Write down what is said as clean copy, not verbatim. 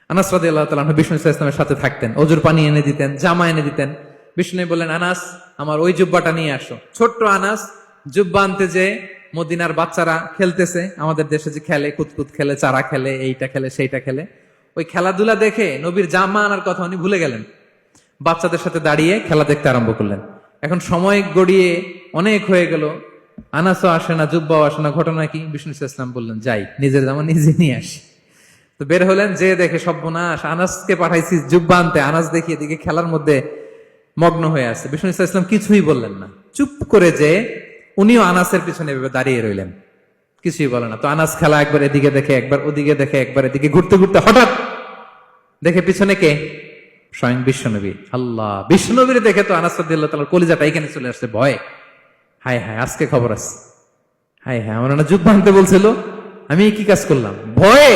আনাস রাদিয়াল্লাহু তাআলা আনহু বিষ্ণু ইসলামের সাথে থাকতেন, অজুর পানি এনে দিতেন, জামা এনে দিতেন। বিষ্ণু বললেন, আনাস আমার ওই জুব্বাটা নিয়ে আসো। ছোট্ট আনাস জুব্বা আনতে যে মদিনার বাচ্চারা খেলতেছে, আমাদের দেশে যে খেলে, কুতকুত খেলে, চারা খেলে, এইটা খেলে সেইটা খেলে, ওই খেলাধুলা দেখে নবীর জামা আনার কথা উনি ভুলে গেলেন। বাচ্চাদের সাথে দাঁড়িয়ে খেলা দেখতে আরম্ভ করলেন। এখন সময় গড়িয়ে অনেক হয়ে গেল, আনাসও আসে না, জুব্বাও আসে না। ঘটনা কি? বিষ্ণু ইসলাম বললেন, যাই নিজের জামা নিজে নিয়ে আসি। তো বের হলেন, যে দেখে সর্বনাশ, আনাসকে পাঠাইছি জুব্বা আনতে, আনাস দেখি এদিকে খেলার মধ্যে মগ্ন হয়ে আছে। বিষ্ণু ইসলাম কিছুই বললেন না, চুপ করে যে উনিও আনাসের পিছনে এভাবে দাঁড়িয়ে রইলেন, কিছুই বলে না। তো আনাস খেলা একবার এদিকে দেখে, একবার ওদিকে দেখে, একবার এদিকে ঘুরতে ঘুরতে হঠাৎ দেখে পিছনে কে? স্বয়ং বিশ্বনবী। আল্লাহ, বিশ্বনবীর দেখে তো আনাস রাদিয়াল্লাহু তাআলার কলিজাটা এখানে চলে আসছে ভয়। হায় হায়, আজকে খবর আছে। হায় হায়, আমার না জুব্বা আনতে বলছিল, আমি কি কাজ করলাম? ভয়ে